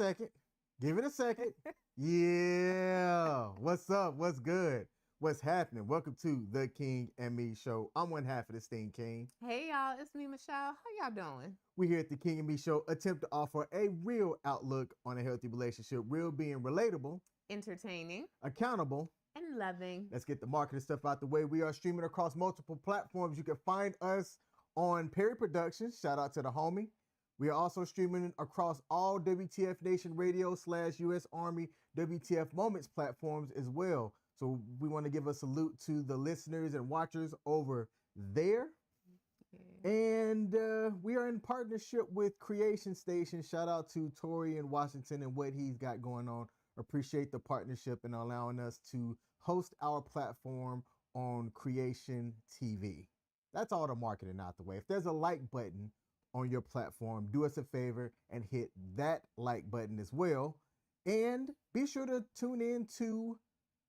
second. Give it a second. Yeah. What's up? What's good? What's happening? Welcome to the King and Me Show. I'm one half of this thing, King. Hey y'all, it's me, Michelle. How y'all doing? We here at the King and Me Show attempt to offer a real outlook on a healthy relationship, real being relatable, Entertaining accountable, and loving. Let's get the marketing stuff out the way. We are streaming across multiple platforms. You can find us on Perry Productions. Shout out to the homie. We are also streaming across all WTF Nation Radio / U.S. Army WTF Moments platforms as well. So we want to give a salute to the listeners and watchers over there. Yeah. And we are in partnership with Creation Station. Shout out to Tori in Washington and what he's got going on. Appreciate the partnership and allowing us to host our platform on Creation TV. That's all the marketing out the way. If there's a like button on your platform, do us a favor and hit that like button as well. And be sure to tune in to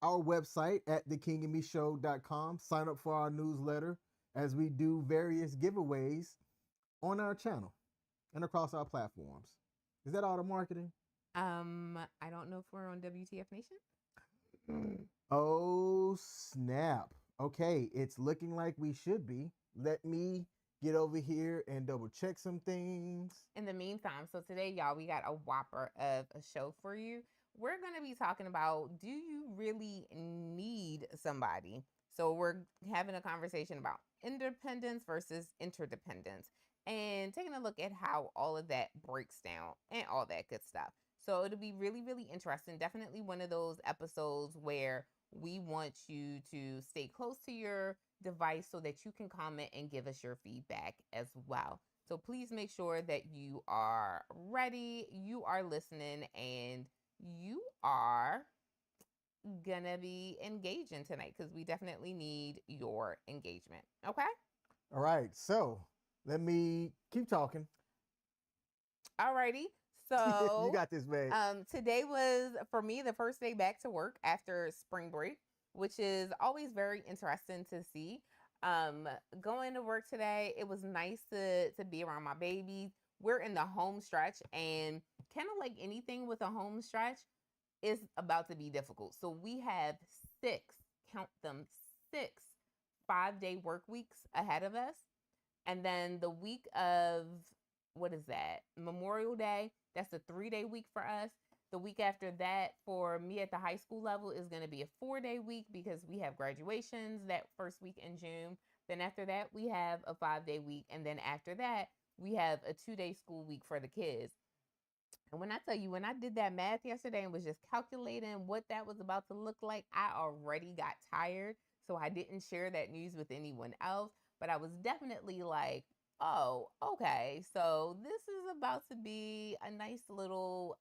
our website at thekingandmeshow.com. Sign up for our newsletter as we do various giveaways on our channel and across our platforms. Is that all the marketing? I don't know if we're on WTF Nation. Oh, snap. Okay, it's looking like we should be. Let me get over here and double check some things. In the meantime, so today, y'all, we got a whopper of a show for you. We're going to be talking about, do you really need somebody? So we're having a conversation about independence versus interdependence and taking a look at how all of that breaks down and all that good stuff. So it'll be really, really interesting. Definitely one of those episodes where we want you to stay close to your device so that you can comment and give us your feedback as well. So please make sure that you are ready, you are listening, and you are gonna be engaging tonight because we definitely need your engagement. Okay? All right, so let me keep talking. Alrighty. So you got this, babe. Today was for me the first day back to work after spring break, which is always very interesting to see. Going to work today, it was nice to be around my babies. We're in the home stretch, and kind of like anything with a home stretch, is about to be difficult. So we have count them, 6 5-day work weeks ahead of us. And then the week of, what is that? Memorial Day. That's a 3-day week for us. The week after that, for me at the high school level, is going to be a 4-day week because we have graduations that first week in June. Then after that, we have a 5-day week. And then after that, we have a 2-day school week for the kids. And when I tell you, when I did that math yesterday and was just calculating what that was about to look like, I already got tired. So I didn't share that news with anyone else. But I was definitely like, oh, okay. So this is about to be a nice little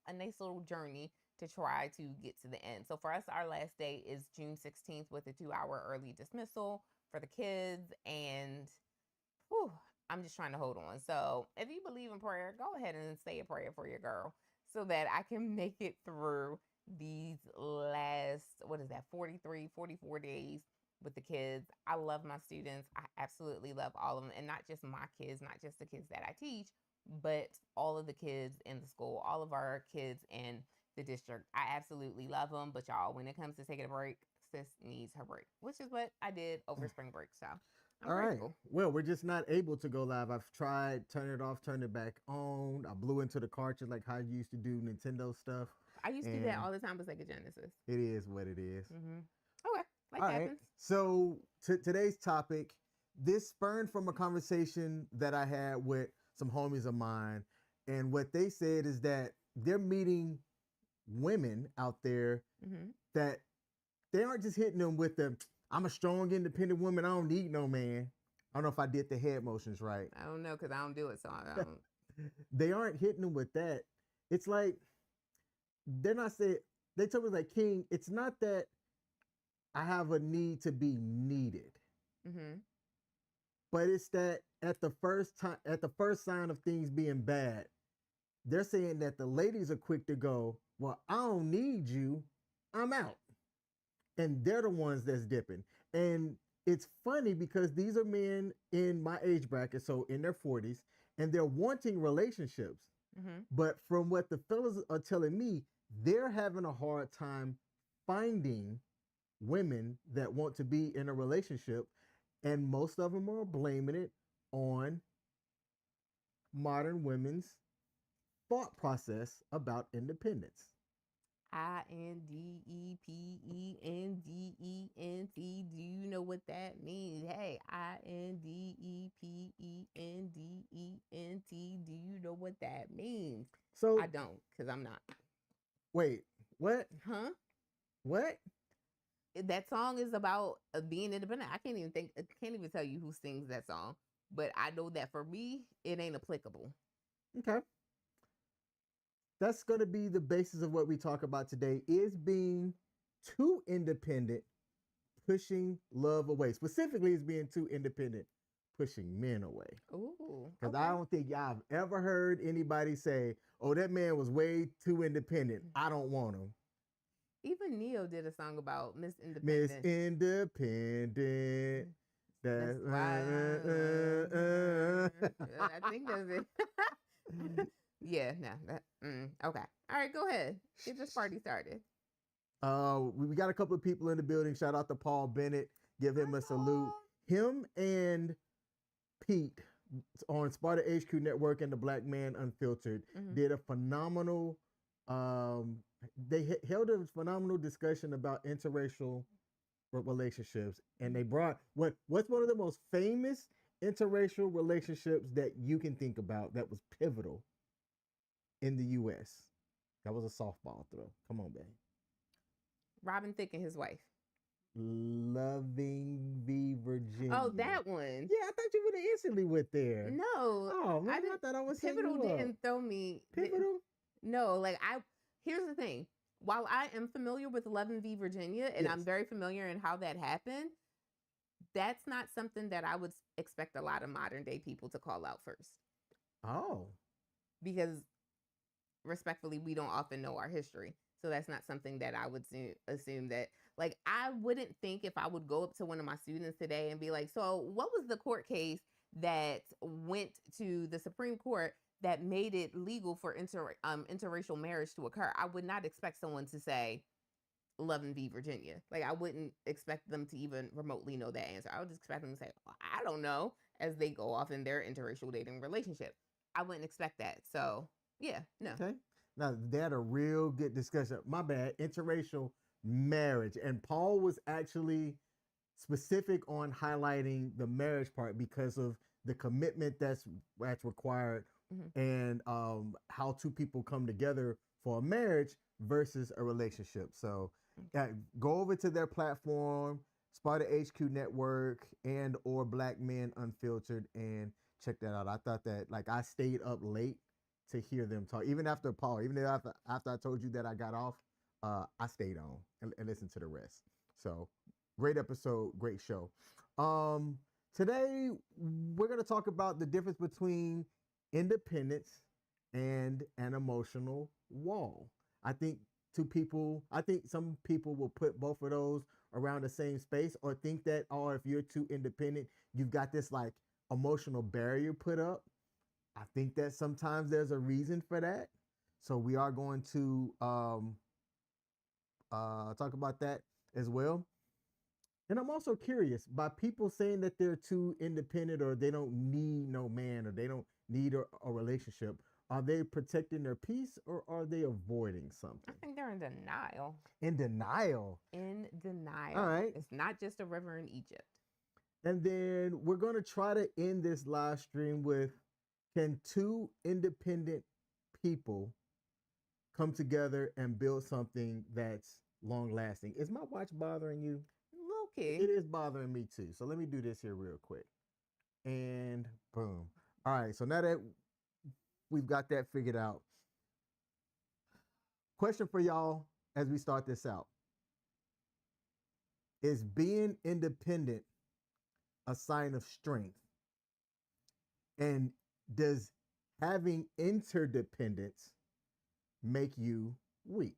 journey to try to get to the end. So for us, our last day is June 16th with a 2-hour early dismissal for the kids. And whew, I'm just trying to hold on. So if you believe in prayer, go ahead and say a prayer for your girl so that I can make it through these last, 44 days with the kids. I love my students. I absolutely love all of them. And not just my kids, not just the kids that I teach, but all of the kids in the school, all of our kids in the district. I absolutely love them. But y'all, when it comes to taking a break, sis needs her break, which is what I did over spring break. So I'm all grateful. right. Well, we're just not able to go live. I've tried, turn it off, turn it back on. I blew into the cartridge like how you used to do Nintendo stuff. I used to do that all the time with Sega Genesis. It is what it is. Okay, life All happens. right. So today's topic, this spurned from a conversation that I had with some homies of mine. And what they said is that they're meeting women out there that they aren't just hitting them with the, I'm a strong, independent woman. I don't need no man. I don't know if I did the head motions right. I don't know because I don't do it. So I don't. They aren't hitting them with that. It's like, they're not saying, they told me like, King, it's not that I have a need to be needed. But it's that at the first sign of things being bad, they're saying that the ladies are quick to go, well, I don't need you, I'm out. And they're the ones that's dipping. And it's funny because these are men in my age bracket, so in their 40s, and they're wanting relationships. Mm-hmm. But from what the fellas are telling me, they're having a hard time finding women that want to be in a relationship, and most of them are blaming it on modern women's thought process about independence. Independent. Do you know what that means? Hey, Independent. Do you know what that means? I So, don't, because I'm not. wait, what? Huh? What? That song is about being independent. I can't even tell you who sings that song. But I know that for me, it ain't applicable. Okay. That's going to be the basis of what we talk about today is being too independent, pushing love away. Specifically, is being too independent, pushing men away. Ooh. Because Okay. I don't think y'all have ever heard anybody say, oh, that man was way too independent. I don't want him. Even Neo did a song about Miss Miss Independent. Independent. That's why I think that's it. Yeah, no. Okay. All right, go ahead. Get this party started. We got a couple of people in the building. Shout out to Paul Bennett. Give him a salute. Him and Pete on Sparta HQ Network and the Black Man Unfiltered did a phenomenal. They held a phenomenal discussion about interracial relationships, and they brought what's one of the most famous interracial relationships that you can think about that was pivotal in the U.S. That was a softball throw. Come on, babe. Robin Thicke and his wife. Loving v Virginia. Oh, that one. Yeah, I thought you would have instantly went there. No. Oh man, I thought I was Pivotal didn't throw me. Pivotal? No, like here's the thing. While I am familiar with Loving v Virginia and I'm very familiar in how that happened, that's not something that I would expect a lot of modern day people to call out first. Oh. Because respectfully, we don't often know our history. So that's not something that I would assume that, like, I wouldn't think if I would go up to one of my students today and be like, so what was the court case that went to the Supreme Court that made it legal for interracial marriage to occur? I would not expect someone to say Loving v Virginia. Like, I wouldn't expect them to even remotely know that answer. I would expect them to say, oh, I don't know, as they go off in their interracial dating relationship. I wouldn't expect that. So yeah, no. Okay. Now they had a real good discussion. My bad. Interracial marriage, and Paul was actually specific on highlighting the marriage part because of the commitment that's required, and how two people come together for a marriage versus a relationship. So go over to their platform, Sparta HQ Network and or Black Men Unfiltered, and check that out. I thought that, like, I stayed up late to hear them talk, even after Paul, even after I told you that I got off, I stayed on and listened to the rest. So great episode, great show. Today we're gonna talk about the difference between independence and an emotional wall. I think some people will put both of those around the same space, or think that, oh, if you're too independent, you've got this like emotional barrier put up. I think that sometimes there's a reason for that. So we are going to talk about that as well. And I'm also curious, by people saying that they're too independent, or they don't need no man, or they don't need a relationship, are they protecting their peace, or are they avoiding something? I think they're in denial. In denial? In denial. All right. It's not just a river in Egypt. And then we're going to try to end this live stream with, can two independent people come together and build something that's long lasting? Is my watch bothering you? Okay. It is bothering me too. So let me do this here real quick. And boom. All right. So now that we've got that figured out, question for y'all as we start this out. Is being independent a sign of strength? And does having interdependence make you weak?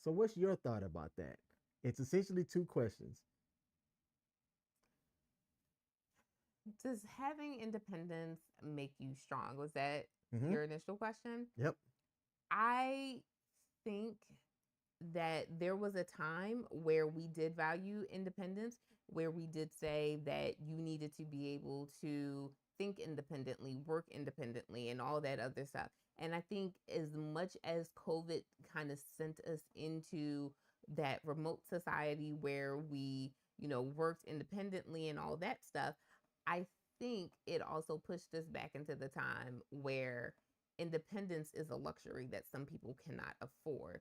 So what's your thought about that? It's essentially two questions. Does having independence make you strong? Was that Mm-hmm. your initial question? Yep. I think that there was a time where we did value independence, where we did say that you needed to be able to think independently, work independently, and all that other stuff. And I think as much as COVID kind of sent us into that remote society where we, worked independently and all that stuff, I think it also pushed us back into the time where independence is a luxury that some people cannot afford.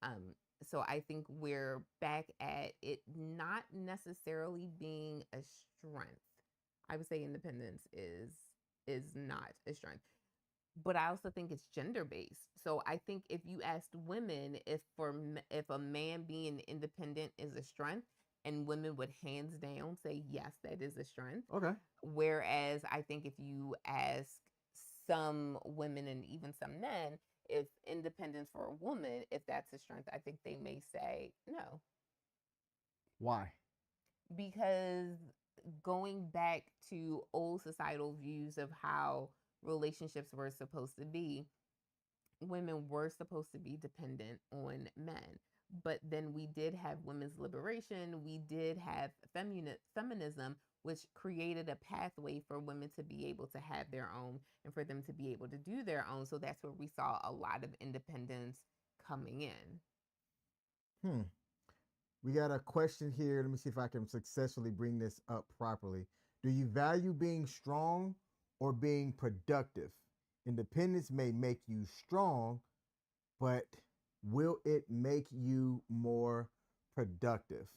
Um, so I think we're back at it not necessarily being a strength. I would say independence is not a strength. But I also think it's gender based. So I think if you asked women if a man being independent is a strength, and women would hands down say yes, that is a strength. Okay. Whereas I think if you ask some women and even some men if independence for a woman, if that's a strength, I think they may say no. Why? Because going back to old societal views of how relationships were supposed to be, women were supposed to be dependent on men. But then we did have women's liberation, we did have feminism, which created a pathway for women to be able to have their own and for them to be able to do their own. So that's where we saw a lot of independence coming in. Hmm. We got a question here. Let me see if I can successfully bring this up properly. Do you value being strong or being productive? Independence may make you strong, but will it make you more productive?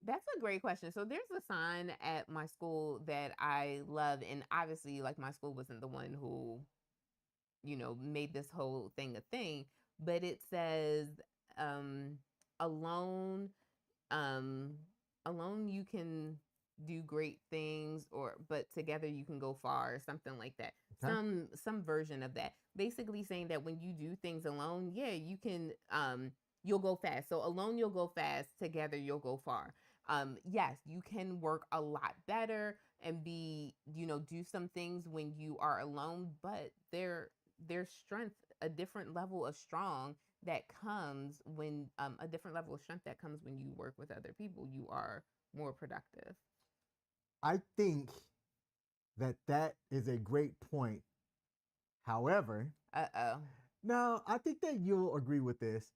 That's a great question. So there's a sign at my school that I love, and obviously, like, my school wasn't the one who, made this whole thing a thing, but it says, um, alone, um, alone you can do great things, or but together you can go far, or something like that. Okay. Some version of that. Basically saying that when you do things alone, yeah, you can you'll go fast. So alone you'll go fast, together you'll go far. Yes, you can work a lot better and be, do some things when you are alone, but there's strength, a different level of strong that comes when a different level of strength that comes when you work with other people. You are more productive. I think that that is a great point. However, Uh-oh. no, I think that you'll agree with this.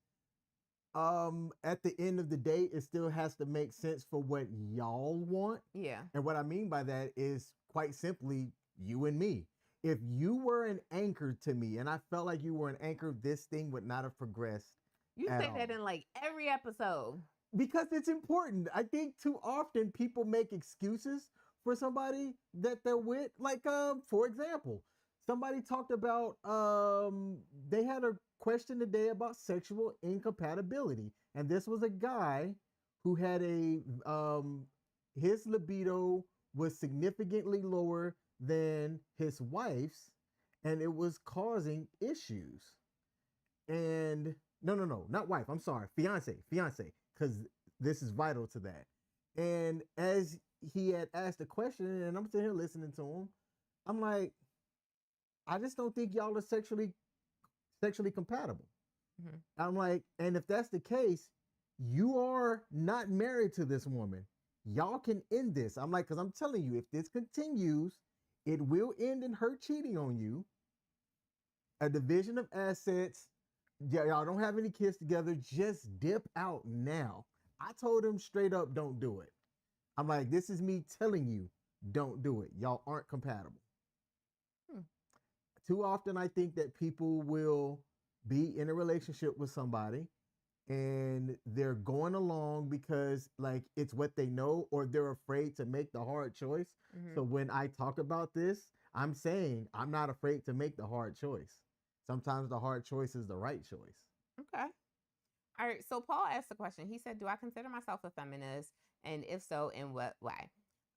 At the end of the day, it still has to make sense for what y'all want. Yeah. And what I mean by that is quite simply you and me. If you were an anchor to me and I felt like you were an anchor, this thing would not have progressed You at say all. that in like every episode. Because it's important. I think too often people make excuses for somebody that they're with. Like, for example, somebody talked about they had a question today about sexual incompatibility, and this was a guy who had a his libido was significantly lower than his wife's, and it was causing issues. And no, not wife. I'm sorry, fiance, because this is vital to that. And as he had asked the question, and I'm sitting here listening to him, I'm like, I just don't think y'all are sexually compatible. Mm-hmm. I'm like, and if that's the case, you are not married to this woman. Y'all can end this. I'm like, because I'm telling you, if this continues, it will end in her cheating on you, a division of assets. Y'all don't have any kids together. Just dip out now. I told him straight up, don't do it. I'm like, this is me telling you, don't do it. Y'all aren't compatible. Hmm. Too often, I think that people will be in a relationship with somebody and they're going along because like it's what they know or they're afraid to make the hard choice. Mm-hmm. So when I talk about this, I'm saying I'm not afraid to make the hard choice. Sometimes the hard choice is the right choice. Okay. All right. So Paul asked the question. He said, "Do I consider myself a feminist? And if so, in what way?"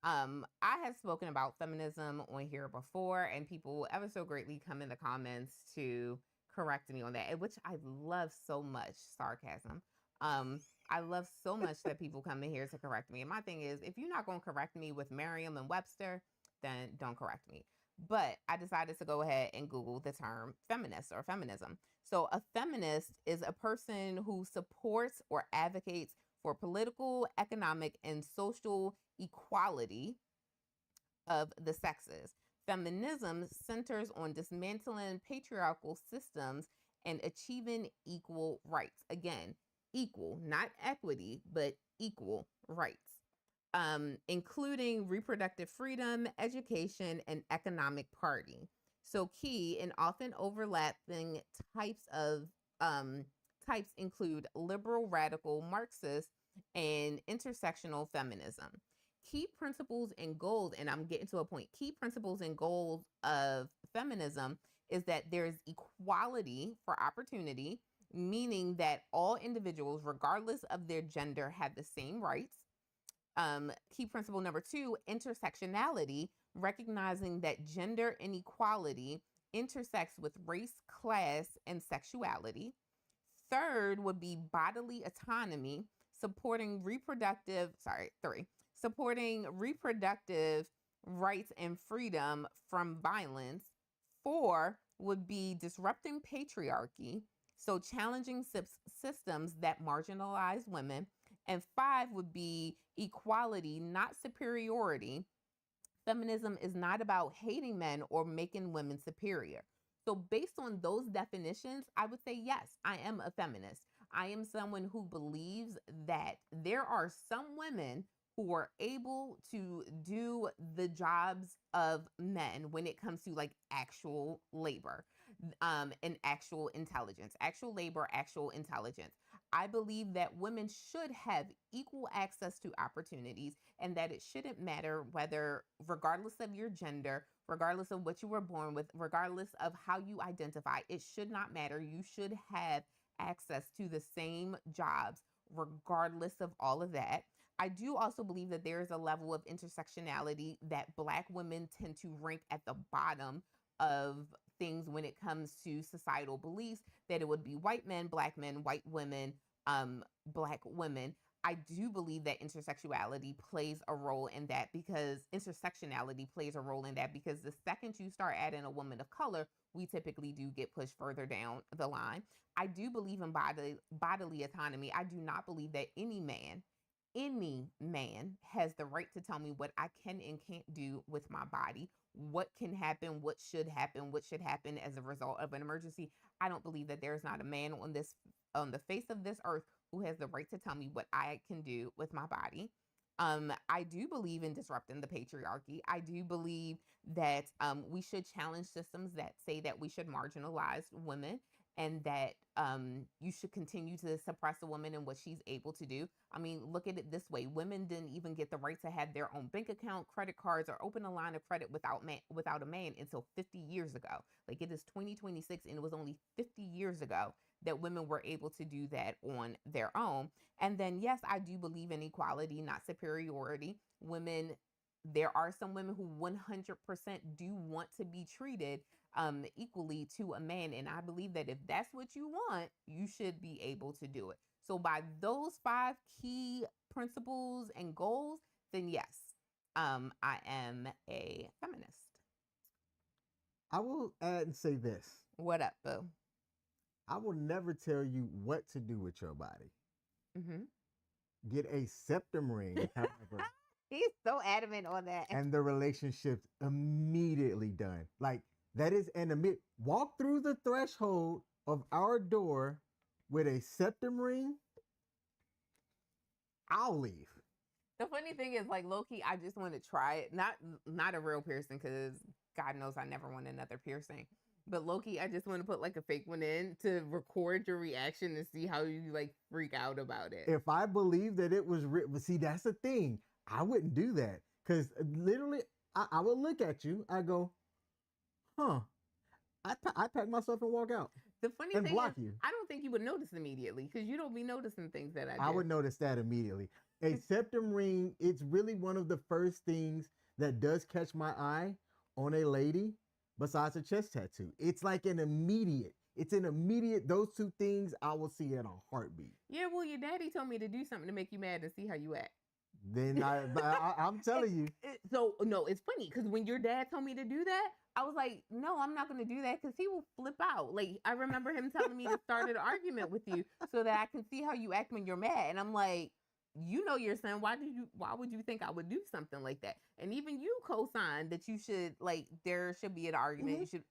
I have spoken about feminism on here before, and people ever so greatly come in the comments to correct me on that, which I love so much. Sarcasm. I love so much that people come in here to correct me. And my thing is, if you're not going to correct me with Merriam and Webster, then don't correct me. But I decided to go ahead and Google the term feminist or feminism. So a feminist is a person who supports or advocates for political, economic, and social equality of the sexes. Feminism centers on dismantling patriarchal systems and achieving equal rights. Again, equal, not equity, but equal rights, including reproductive freedom, education, and economic parity. So, key and often overlapping types of types include liberal, radical, Marxist, and intersectional feminism. Key principles and goals, and I'm getting to a point. Key principles and goals of feminism is that there's equality for opportunity, meaning that all individuals, regardless of their gender, have the same rights. Key principle number 2, intersectionality, recognizing that gender inequality intersects with race, class, and sexuality. Third would be bodily autonomy, supporting reproductive rights and freedom from violence. 4 would be disrupting patriarchy, so challenging systems that marginalize women. And 5 would be equality, not superiority. Feminism is not about hating men or making women superior. So, based on those definitions, I would say, yes, I am a feminist. I am someone who believes that there are some women who are able to do the jobs of men when it comes to like actual labor, and actual intelligence, actual labor, actual intelligence. I believe that women should have equal access to opportunities and that it shouldn't matter whether, regardless of your gender, regardless of what you were born with, regardless of how you identify, it should not matter. You should have access to the same jobs, regardless of all of that. I do also believe that there is a level of intersectionality that Black women tend to rank at the bottom of things when it comes to societal beliefs, that it would be white men, Black men, white women, Black women. I do believe that intersectionality plays a role in that because the second you start adding a woman of color, we typically do get pushed further down the line. I do believe in bodily autonomy. I do not believe that any man has the right to tell me what I can and can't do with my body, what can happen, what should happen as a result of an emergency. I don't believe that there's not a man on the face of this earth who has the right to tell me what I can do with my body. I do believe in disrupting the patriarchy. I do believe that we should challenge systems that say that we should marginalize women and that you should continue to suppress a woman and what she's able to do. I mean, look at it this way. Women didn't even get the right to have their own bank account, credit cards, or open a line of credit without a man until 50 years ago. Like, it is 2026 and it was only 50 years ago that women were able to do that on their own. And then, yes, I do believe in equality, not superiority. There are some women who 100% do want to be treated equally to a man. And I believe that if that's what you want, you should be able to do it. So by those 5 key principles and goals, then yes, I am a feminist. I will add and say this. What up, boo? I will never tell you what to do with your body. Mm-hmm. Get a septum ring, however. He's so adamant on that. And the relationship's immediately done. Like, that is walk through the threshold of our door with a septum ring, I'll leave. The funny thing is, like, low-key, I just want to try it. Not a real piercing, because God knows I never want another piercing. But low-key, I just want to put like a fake one in to record your reaction and see how you like freak out about it. If I believe that it was but see, that's the thing. I wouldn't do that, because literally I would look at you. I go, huh. I pack myself and walk out. The funny and thing block is, you. I don't think you would notice immediately, because you don't be noticing things that I do. I would notice that immediately. A septum ring, it's really one of the first things that does catch my eye on a lady besides a chest tattoo. It's like those 2 things I will see in a heartbeat. Yeah, well, your daddy told me to do something to make you mad and see how you act. Then I'm telling you. So no, it's funny because when your dad told me to do that, I was like, no, I'm not going to do that because he will flip out. Like I remember him telling me to start an argument with you so that I can see how you act when you're mad, and I'm like, you know your son. Why would you think I would do something like that? And even you co-signed that you should like there should be an argument. Mhm. You should.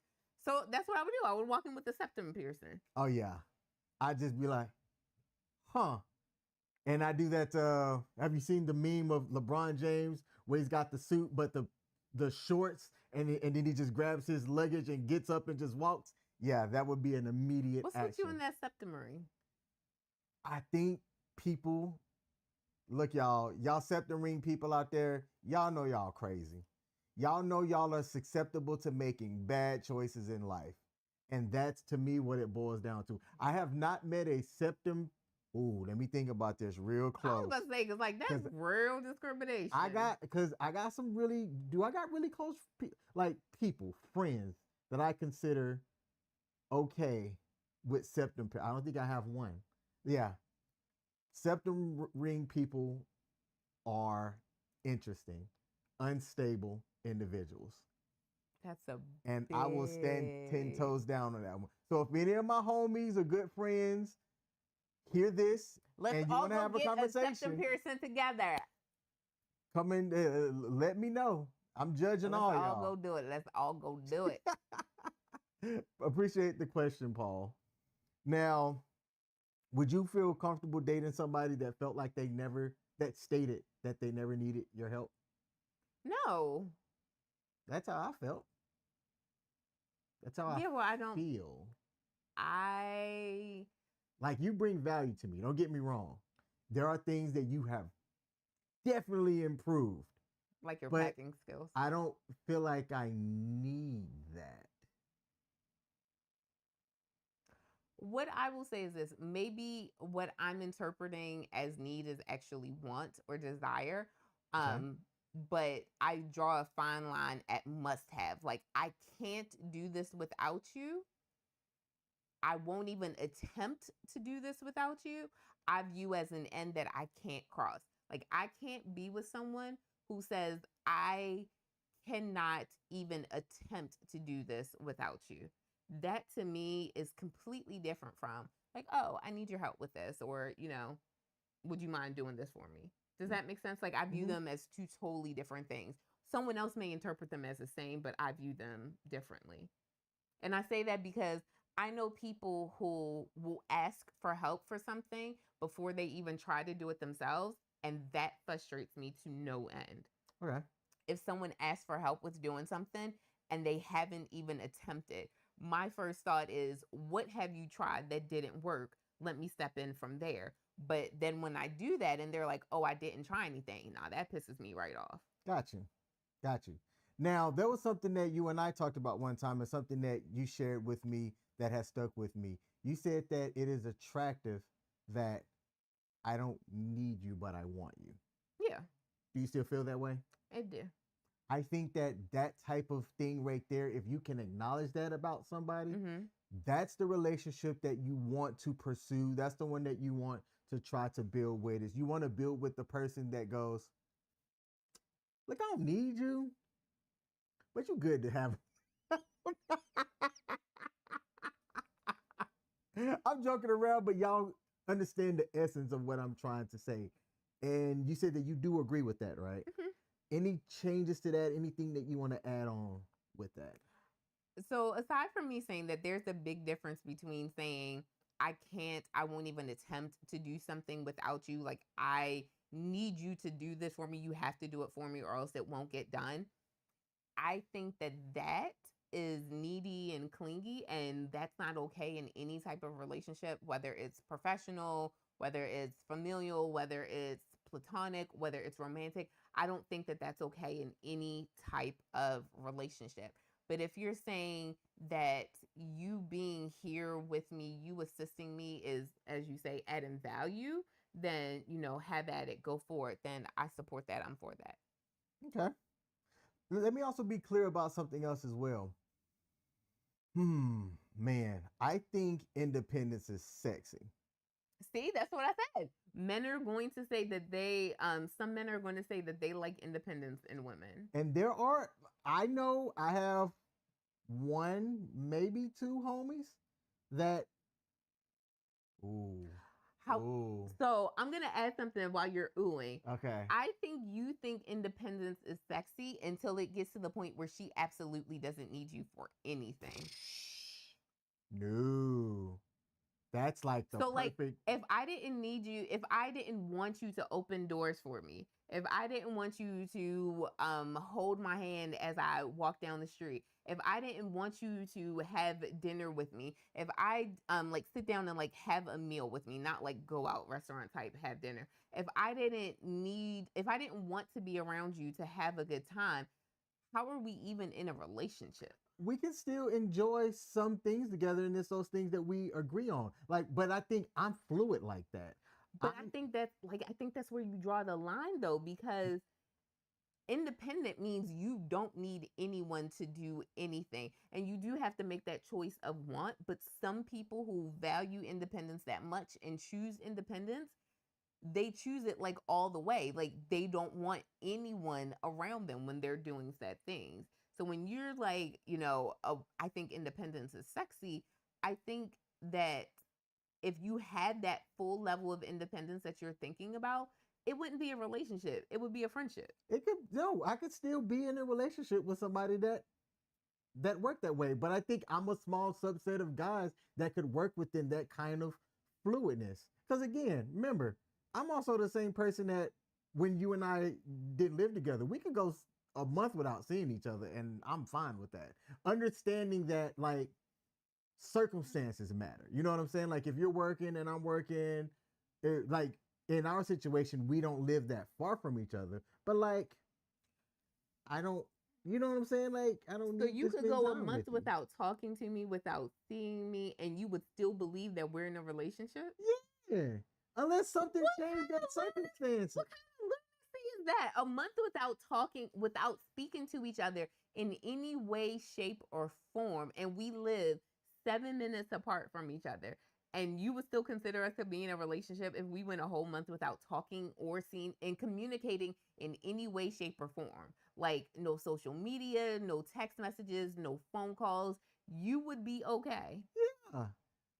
So that's what I would do. I would walk in with the septum piercing. Oh yeah, I'd just be like, huh. And I do that. Have you seen the meme of LeBron James where he's got the suit but the shorts, and then he just grabs his luggage and gets up and just walks? Yeah, that would be an immediate What's action. with you in that septuary? I think people look, y'all septum ring people out there, y'all know y'all crazy. Y'all know y'all are susceptible to making bad choices in life. And that's to me what it boils down to. I have not met a septum. Ooh, let me think about this real I was close. about to say because like that's 'Cause real discrimination. I got some really. Do I got really close people, friends that I consider okay with septum? I don't think I have one. Yeah, septum ring people are interesting, unstable individuals. That's a And I will stand 10 toes down on that one. So if any of my homies or good friends hear this Let's and you all want to go have a get a septum conversation, piercing together. come in, let me know. I'm judging Let's all all y'all. go do it. Let's all go do it. Appreciate the question, Paul. Now, would you feel comfortable dating somebody that felt like that stated that they never needed your help? No. That's how I felt. That's how I Well, I don't. feel. I Like, you bring value to me. Don't get me wrong. There are things that you have definitely improved, like your but packing skills. I don't feel like I need that. What I will say is this: maybe what I'm interpreting as need is actually want or desire. Okay. But I draw a fine line at must have. Like I can't do this without you. I won't even attempt to do this without you. I view as an end that I can't cross. Like I can't be with someone who says I cannot even attempt to do this without you. That to me is completely different from like, oh, I need your help with this, or would you mind doing this for me? Does that make sense? Like I view them as two totally different things. Someone else may interpret them as the same, but I view them differently. And I say that because I know people who will ask for help for something before they even try to do it themselves. And that frustrates me to no end. Okay. If someone asks for help with doing something and they haven't even attempted, my first thought is, what have you tried that didn't work? Let me step in from there. But then when I do that and they're like, oh, I didn't try anything, now that pisses me right off. Got you. Got you. Now, there was something that you and I talked about one time, and something that you shared with me that has stuck with me. You said that it is attractive that I don't need you, but I want you. Yeah. Do you still feel that way? I do. I think that type of thing right there, if you can acknowledge that about somebody, that's the relationship that you want to pursue. That's the one that you want to try to build with. Is you want to build with the person that goes, look, I don't need you, but you good to have. I'm joking around, but y'all understand the essence of what I'm trying to say. And you said that you do agree with that, right? Any changes to that? Anything that you want to add on with that? So aside from me saying that there's a big difference between saying I won't even attempt to do something without you. Like I need you to do this for me. You have to do it for me or else it won't get done. I think that is needy and clingy, and that's not okay in any type of relationship, whether it's professional, whether it's familial, whether it's platonic, whether it's romantic. I don't think that that's okay in any type of relationship. But if you're saying that you being here with me, you assisting me is, as you say, adding value, then, have at it, go for it. Then I support that. I'm for that. Okay. Let me also be clear about something else as well. Man, I think independence is sexy. See, that's what I said. Men are going to say that they, some men are going to say that they like independence in women. And I know I have one, maybe two homies that, ooh, How? ooh, So I'm gonna add something while you're oohing. okay. I think you think independence is sexy until it gets to the point where she absolutely doesn't need you for anything. No, that's like the So like, perfect. if I didn't need you, if I didn't want you to open doors for me, if I didn't want you to hold my hand as I walk down the street, if I didn't want you to have dinner with me, if I like sit down and like have a meal with me, not like go out restaurant type have dinner. If I didn't want to be around you to have a good time, how are we even in a relationship? We can still enjoy some things together, and it's those things that we agree on. Like, but I think I'm fluid like that. But I think that's where you draw the line though, because independent means you don't need anyone to do anything. And you do have to make that choice of want. But some people who value independence that much and choose independence, they choose it like all the way. Like they don't want anyone around them when they're doing sad things. So when you're like, I think independence is sexy, I think that if you had that full level of independence that you're thinking about, it wouldn't be a relationship. It would be a friendship. I could still be in a relationship with somebody that work that way. But I think I'm a small subset of guys that could work within that kind of fluidness. Because again, remember, I'm also the same person that when you and I didn't live together, we could go a month without seeing each other, and I'm fine with that. Understanding that like circumstances matter. You know what I'm saying? Like if you're working and I'm working, like in our situation, we don't live that far from each other. But like, I don't. You know what I'm saying? Like I don't So need you to could spend go a time month with you. without talking to me, without seeing me, and you would still believe that we're in a relationship? Yeah, unless something What changed kind that of circumstance. what kind of lunacy is that? A month without talking, without speaking to each other in any way, shape, or form, and we live 7 minutes apart from each other. And you would still consider us to be in a relationship if we went a whole month without talking or seeing and communicating in any way, shape, or form. Like no social media, no text messages, no phone calls. You would be okay. Yeah.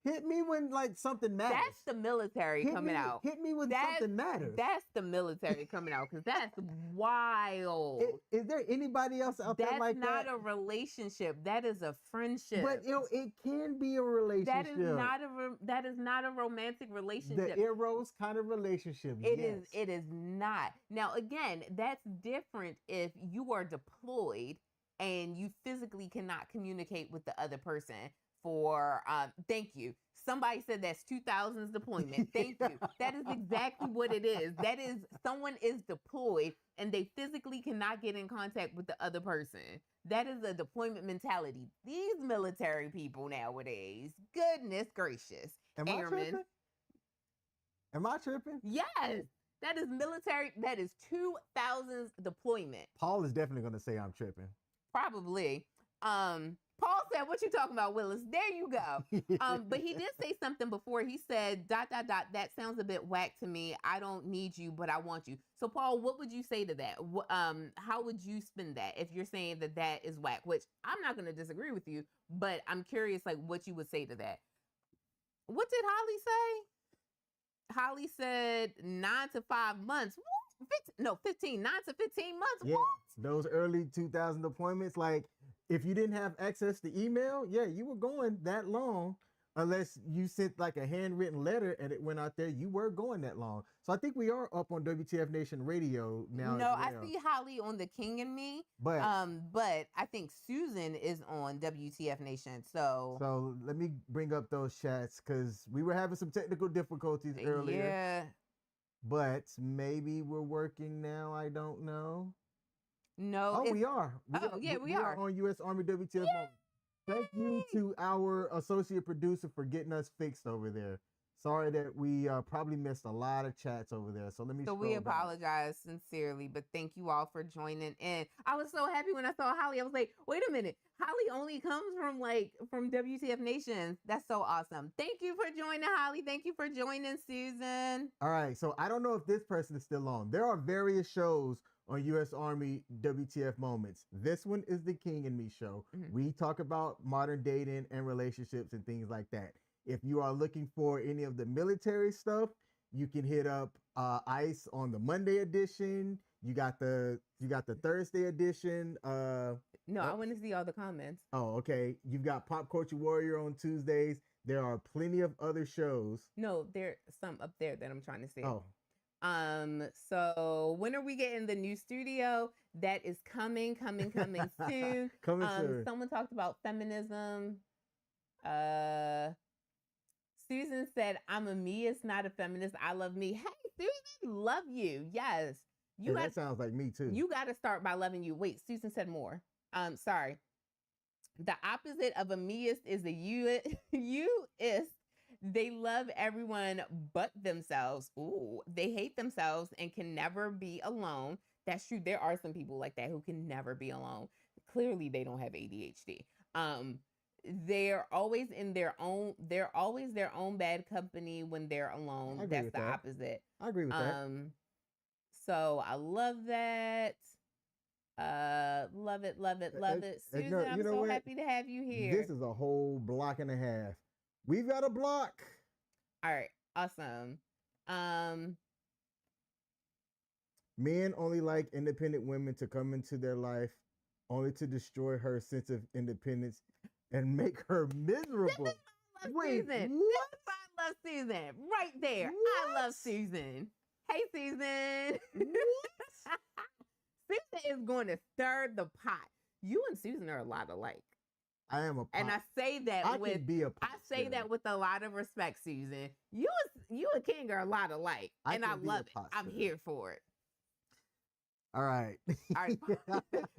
Hit me when like something matters. That's the military coming out. Hit me when That's something matters. that's the military coming out because that's wild. Is there anybody else out there That's like not that? a relationship. That is a friendship. But it can be a relationship. That is not a romantic relationship. The Eros kind of relationship. Yes. It is not. Now again, that's different if you are deployed and you physically cannot communicate with the other person for thank you. Somebody said that's 2000s deployment. Thank you. That is exactly what it is. That is someone is deployed and they physically cannot get in contact with the other person. That is a deployment mentality. These military people nowadays, goodness gracious. Am Airmen. I tripping? Am I tripping? Yes. That is military. That is 2000s deployment. Paul is definitely going to say I'm tripping. Probably. Paul said, "What you talking about, Willis?" There you go. But he did say something before. He said, ... That sounds a bit whack to me. I don't need you, but I want you. So, Paul, what would you say to that? How would you spin that if you're saying that that is whack? Which I'm not going to disagree with you, but I'm curious, like, what you would say to that. What did Holly say? Holly said 9 to 5 months. What? 15. 9 to 15 months. Yeah, what? Those early 2000 deployments, like if you didn't have access to email, yeah, you were going that long. Unless you sent like a handwritten letter and it went out there, you were going that long. So I think we are up on WTF Nation Radio now. No, I see Holly on The King and Me, but I think Susan is on WTF Nation. So let me bring up those chats because we were having some technical difficulties earlier. Yeah. But maybe we're working now. I don't know. No. Oh, we are. We are on U.S. Army WTF. Yeah. Thank you to our associate producer for getting us fixed over there. Sorry that we probably missed a lot of chats over there. So let me So we scroll back. apologize sincerely, but thank you all for joining in. I was so happy when I saw Holly. I was like, wait a minute. Holly only comes from WTF Nation. That's so awesome. Thank you for joining, Holly. Thank you for joining, Susan. All right. So I don't know if this person is still on. There are various shows on U.S. Army WTF Moments. This one is the King and Me show. Mhm. We talk about modern dating and relationships and things like that. If you are looking for any of the military stuff, you can hit up ICE on the Monday edition. You got the Thursday edition. No, I want to see all the comments. Oh, okay. You've got Pop Culture Warrior on Tuesdays. There are plenty of other shows. No, there's some up there that I'm trying to see. Oh. So when are we getting the new studio? That is coming soon. Coming soon. Someone talked about feminism. Susan said, I'm a meist, not a feminist. I love me. Hey, Susan, love you. Yes. That sounds like me too. You got to start by loving you. Wait, Susan said more. Sorry. The opposite of a meist is a youist. They love everyone but themselves. Ooh, they hate themselves and can never be alone. That's true. There are some people like that who can never be alone. Clearly, they don't have ADHD. They're always their own bad company when they're alone. That's the opposite. I agree with that. So I love that. Love it. Susan, No, I'm so happy to have you here. This is a whole block and a half. We've got a block. All right. Awesome. Men only like independent women to come into their life only to destroy her sense of independence and make her miserable. Wait, Susan. What? I love Susan. Right there. What? I love Susan. Hey, Susan. What? Susan is going to stir the pot. You and Susan are a lot alike. I am a pot. And I say that with a lot of respect, Susan. You and King are a lot alike. And I love it. I'm here for it. All right. All right.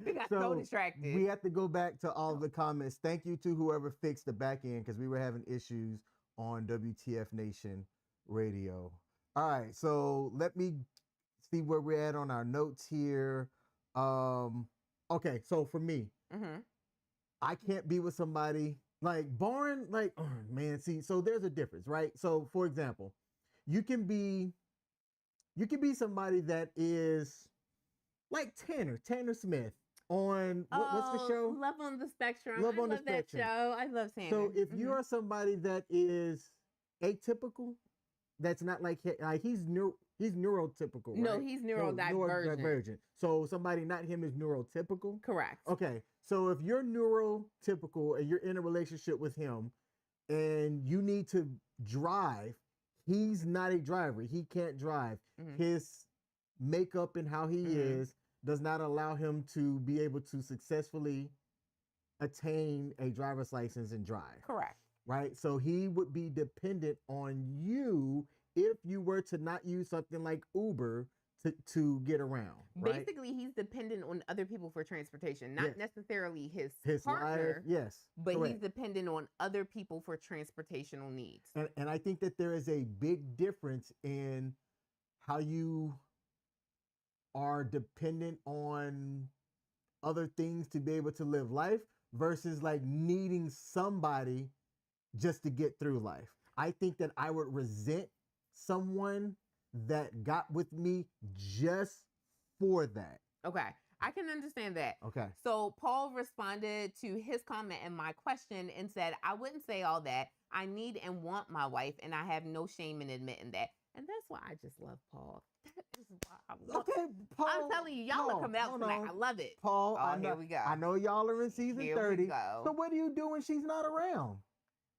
We got so distracted. We have to go back to all the comments. Thank you to whoever fixed the back end because we were having issues on WTF Nation Radio. All right. So let me see where we're at on our notes here. Okay. So for me, I can't be with somebody like barring, like, oh man, see, so there's a difference, right? So for example, you can be somebody that is like Tanner Smith on what's the show? Love on the Spectrum. Love on the that Spectrum. show. I love Tanner. So if you are somebody that is atypical, that's not like he's neurotypical. Right? No, he's neurodivergent. So somebody not him is neurotypical. Correct. Okay. So if you're neurotypical and you're in a relationship with him and you need to drive, he's not a driver. He can't drive. His makeup and how he is does not allow him to be able to successfully attain a driver's license and drive. Correct. Right? So he would be dependent on you if you were to not use something like Uber to get around. Right? Basically, he's dependent on other people for transportation, not necessarily his partner. Life, yes. But correct. He's dependent on other people for transportational needs. And I think that there is a big difference in how you are dependent on other things to be able to live life versus like needing somebody just to get through life. I think that I would resent someone that got with me just for that. Okay. I can understand that. Okay. So Paul responded to his comment and my question and said, I wouldn't say all that. I need and want my wife, and I have no shame in admitting that. And that's why I just love Paul. That is why I love Paul. I'm telling you, y'all will come out tonight. I love it. Paul, here we go. I know y'all are in season 30. So what do you do when she's not around?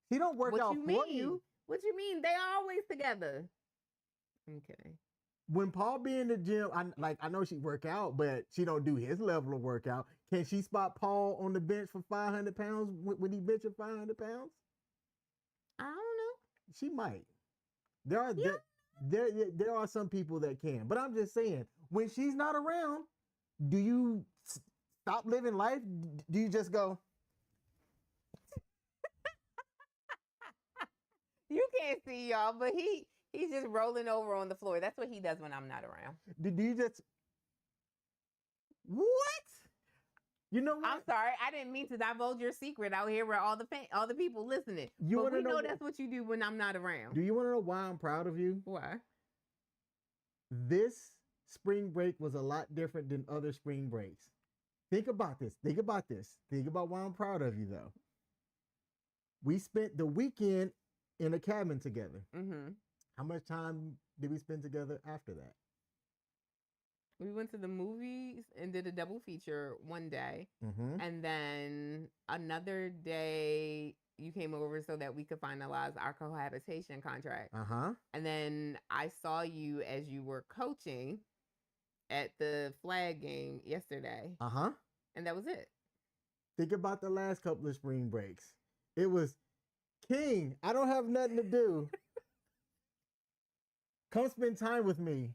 He don't work out for you. What you mean? They are always together. I'm kidding. When Paul be in the gym, I know she work out, but she don't do his level of workout. Can she spot Paul on the bench for 500 pounds when he benching 500 pounds? I don't know. She might. There are some people that can, but I'm just saying, when she's not around, do you stop living life? Do you just go? You can't see y'all, but he's just rolling over on the floor. That's what he does when I'm not around. Did you just what? You know what? I'm sorry, I didn't mean to divulge your secret out here where all the people listening. But we know that's what you do when I'm not around. Do you want to know why I'm proud of you? Why? This spring break was a lot different than other spring breaks. Think about this. Think about why I'm proud of you, though. We spent the weekend in a cabin together. Mm-hmm. How much time did we spend together after that? We went to the movies and did a double feature one day. Mm-hmm. And then another day, you came over so that we could finalize our cohabitation contract. Uh-huh. And then I saw you as you were coaching at the flag game yesterday. Uh-huh. And that was it. Think about the last couple of spring breaks. It was, King, I don't have nothing to do. Come spend time with me.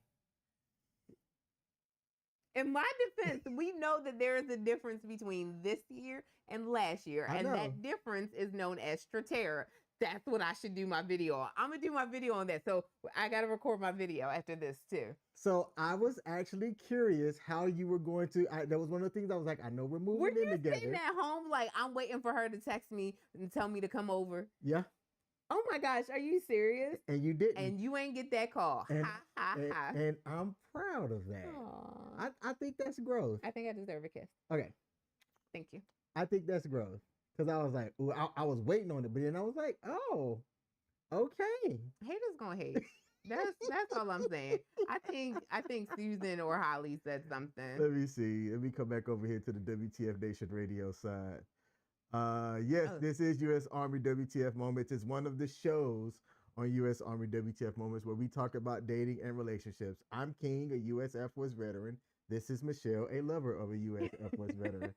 In my defense, we know that there is a difference between this year and last year. And that difference is known as Stratera. That's what I should do my video on. I'm going to do my video on that. So I got to record my video after this too. So I was actually curious how you were going to, that was one of the things I was like, I know we're moving in together. Were you sitting at home like I'm waiting for her to text me and tell me to come over? Yeah. Oh my gosh, are you serious? And you didn't. And you ain't get that call. And I'm proud of that. I think that's growth. I think I deserve a kiss. Okay. Thank you. I think that's growth. Because I was like, ooh, I was waiting on it, but then I was like, oh, okay. Haters gonna hate. That's all I'm saying. I think Susan or Holly said something. Let me see. Let me come back over here to the WTF Nation radio side. Yes, This is U.S. Army WTF Moments. It's one of the shows on U.S. Army WTF Moments where we talk about dating and relationships. I'm King, a U.S. Air Force veteran. This is Michelle, a lover of a U.S. Air Force veteran.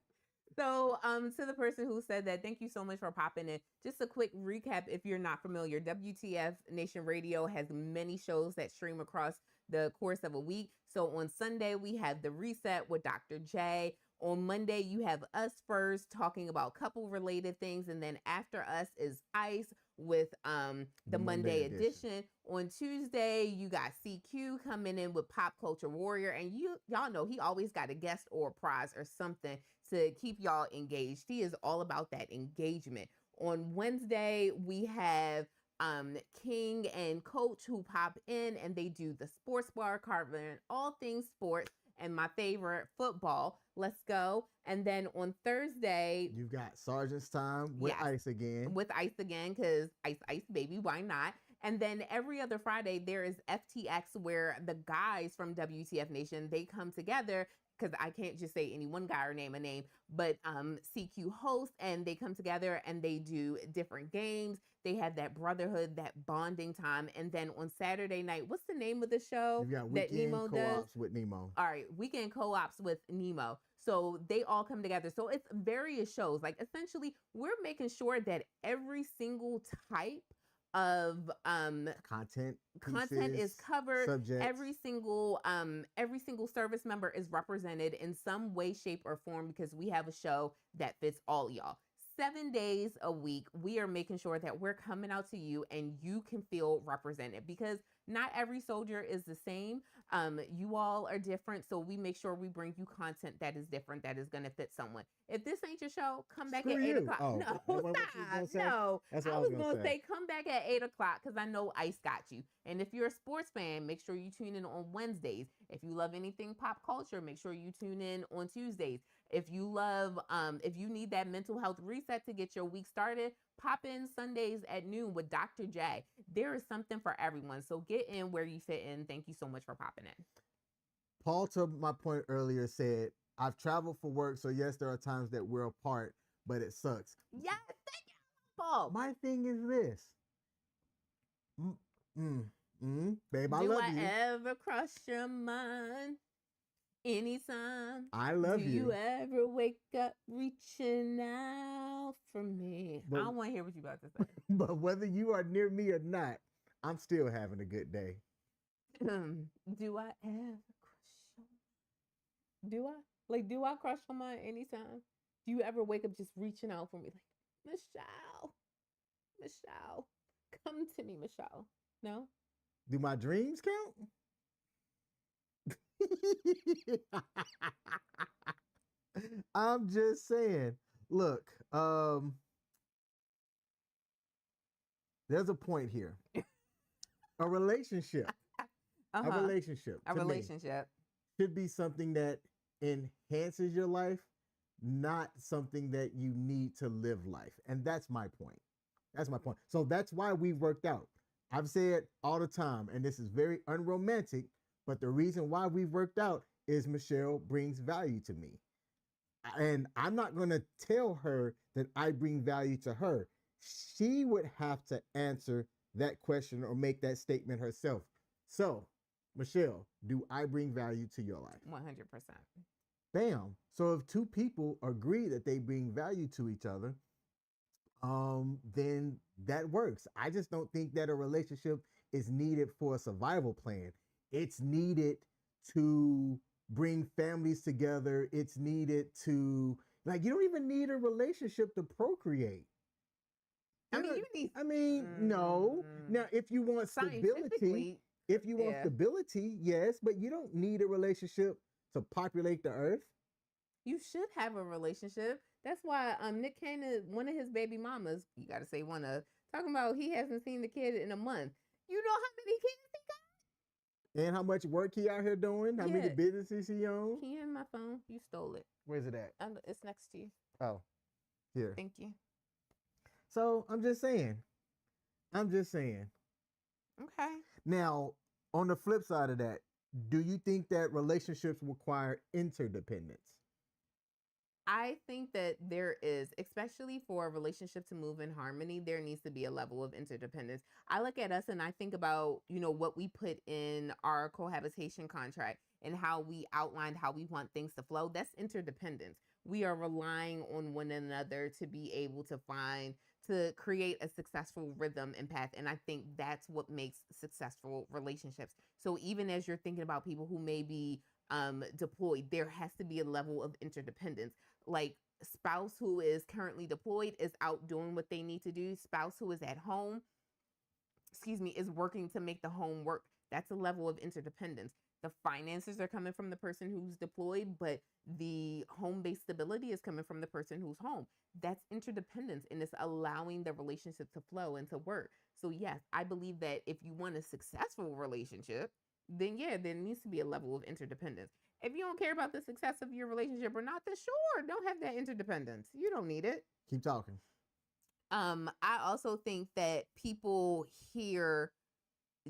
So, to the person who said that, thank you so much for popping in. Just a quick recap if you're not familiar. WTF Nation Radio has many shows that stream across the course of a week. So on Sunday, we have The Reset with Dr. J. On Monday, you have Us First talking about couple related things. And then after us is Ice with the Monday edition. On Tuesday, you got CQ coming in with Pop Culture Warrior. And y'all know he always got a guest or a prize or something to keep y'all engaged. He is all about that engagement. On Wednesday, we have King and Coach who pop in and they do the sports bar covering all things sports and my favorite, football. Let's go. And then on Thursday, you've got Sergeant's Time with Ice again. With Ice again, because Ice, baby, why not? And then every other Friday, there is FTX where the guys from WTF Nation, they come together, because I can't just say any one guy or name a name, but CQ hosts, and they come together and they do different games. They have that brotherhood, that bonding time. And then on Saturday night, what's the name of the show that Nemo does? Co-ops with Nemo. All right, weekend co-ops with Nemo. So they all come together. So it's various shows. Like essentially, we're making sure that every single type of content is covered. Subjects. Every single service member is represented in some way, shape, or form because we have a show that fits all y'all. 7 days a week, we are making sure that we're coming out to you and you can feel represented because not every soldier is the same. You all are different. So we make sure we bring you content that is different, that is going to fit someone. If this ain't your show, come back at 8 o'clock. Oh, no, stop. No, I was going to say come back at 8 o'clock because I know Ice got you. And if you're a sports fan, make sure you tune in on Wednesdays. If you love anything pop culture, make sure you tune in on Tuesdays. If you love, if you need that mental health reset to get your week started, pop in Sundays at noon with Dr. J. There is something for everyone. So get in where you fit in. Thank you so much for popping in. Paul, to my point earlier, said, I've traveled for work. So yes, there are times that we're apart, but it sucks. Yes, thank you, Paul. My thing is this. Babe, I love you. Do I ever cross your mind? Anytime. I love you. Do you ever wake up reaching out for me? I don't want to hear what you about to say. But whether you are near me or not, I'm still having a good day. Do I ever crush your mind? Do I crush your mind anytime? Do you ever wake up just reaching out for me like, Michelle? Come to me, Michelle. No? Do my dreams count? I'm just saying. Look, there's a point here. A relationship, a Uh-huh. relationship A to me relationship. should be something that enhances your life, not something that you need to live life. And that's my point. That's my point. So that's why we worked out. I've said all the time, and this is very unromantic, but the reason why we've worked out is Michelle brings value to me. And I'm not going to tell her that I bring value to her. She would have to answer that question or make that statement herself. So, Michelle, do I bring value to your life? 100%. Bam. So if two people agree that they bring value to each other, then that works. I just don't think that a relationship is needed for a survival plan. It's needed to bring families together. It's needed to, like, you don't even need a relationship to procreate. You need. I mean, no. Now, if you want stability, if you want stability, yes, but you don't need a relationship to populate the earth. You should have a relationship. That's why Nick Cannon, one of his baby mamas, you got to say one of, talking about he hasn't seen the kid in a month. You know how many kids he got? And how much work he out here doing? How many businesses he owns? Can you have my phone? You stole it. Where's it at? It's next to you. Oh, here. Thank you. So I'm just saying. Okay. Now, on the flip side of that, do you think that relationships require interdependence? I think that there is, especially for a relationship to move in harmony, there needs to be a level of interdependence. I look at us and I think about, what we put in our cohabitation contract and how we outlined how we want things to flow. That's interdependence. We are relying on one another to be able to create a successful rhythm and path. And I think that's what makes successful relationships. So even as you're thinking about people who may be deployed, there has to be a level of interdependence. Like, spouse who is currently deployed is out doing what they need to do. Spouse who is at home, is working to make the home work. That's a level of interdependence. The finances are coming from the person who's deployed, but the home-based stability is coming from the person who's home. That's interdependence, and it's allowing the relationship to flow and to work. So yes, I believe that if you want a successful relationship, then there needs to be a level of interdependence. If you don't care about the success of your relationship or not, then sure, don't have that interdependence. You don't need it. Keep talking. I also think that people hear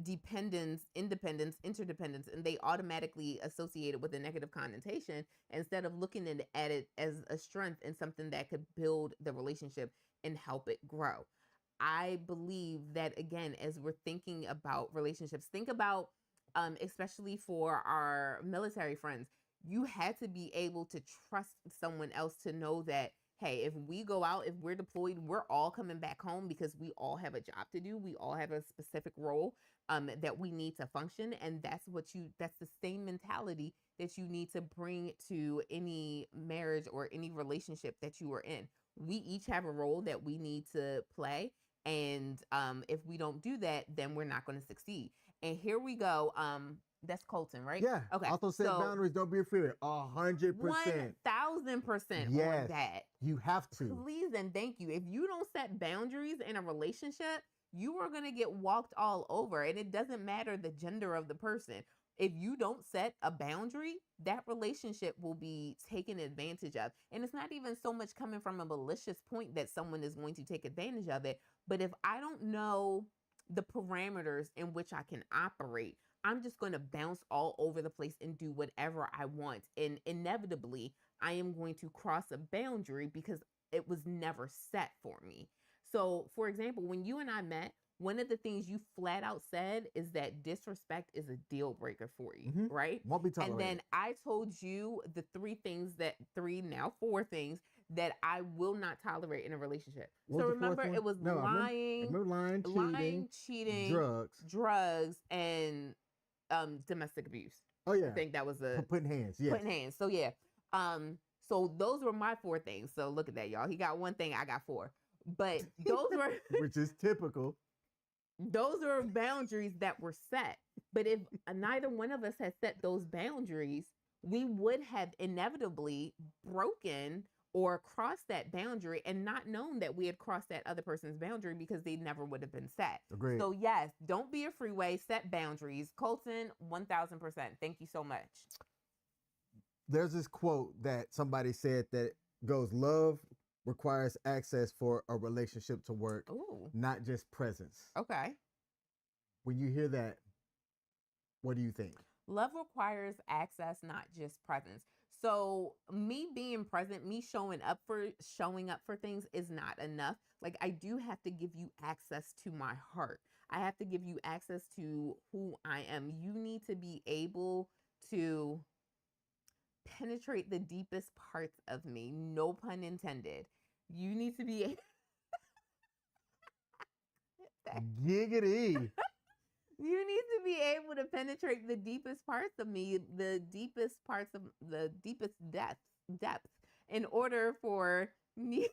dependence, independence, interdependence, and they automatically associate it with a negative connotation instead of looking at it as a strength and something that could build the relationship and help it grow. I believe that, again, as we're thinking about relationships, think about especially for our military friends, you had to be able to trust someone else to know that, hey, if we go out, if we're deployed, we're all coming back home because we all have a job to do. We all have a specific role that we need to function. And that's the same mentality that you need to bring to any marriage or any relationship that you are in. We each have a role that we need to play. And if we don't do that, then we're not going to succeed. And here we go. That's Colton, right? Yeah. Okay. Also set boundaries. Don't be afraid. 100%. 1,000% on that. You have to. Please and thank you. If you don't set boundaries in a relationship, you are going to get walked all over. And it doesn't matter the gender of the person. If you don't set a boundary, that relationship will be taken advantage of. And it's not even so much coming from a malicious point that someone is going to take advantage of it. But if I don't know the parameters in which I can operate, I'm just going to bounce all over the place and do whatever I want. And inevitably, I am going to cross a boundary because it was never set for me. So, for example, when you and I met, one of the things you flat out said is that disrespect is a deal breaker for you, right? Won't be tolerated. And then I told you the now four things that I will not tolerate in a relationship. So remember, it was lying, cheating, drugs, and domestic abuse. Oh yeah, I think that was putting hands. Yeah, putting hands. So yeah, so those were my four things. So look at that, y'all. He got one thing, I got four. But those were which is typical. Those are boundaries that were set. But if neither one of us had set those boundaries, we would have inevitably broken or crossed that boundary and not known that we had crossed that other person's boundary because they never would have been set. Agreed. So, yes, don't be a freeway, set boundaries. Colton, 1000%. Thank you so much. There's this quote that somebody said that goes, love requires access for a relationship to work, Ooh. not just presence. Okay. When you hear that, what do you think? Love requires access, not just presence. So me being present, me showing up for things is not enough. Like, I do have to give you access to my heart. I have to give you access to who I am. You need to be able to penetrate the deepest parts of me. No pun intended. You need to be Giggity. You need to be able to penetrate the deepest parts of me, the deepest depths in order for me,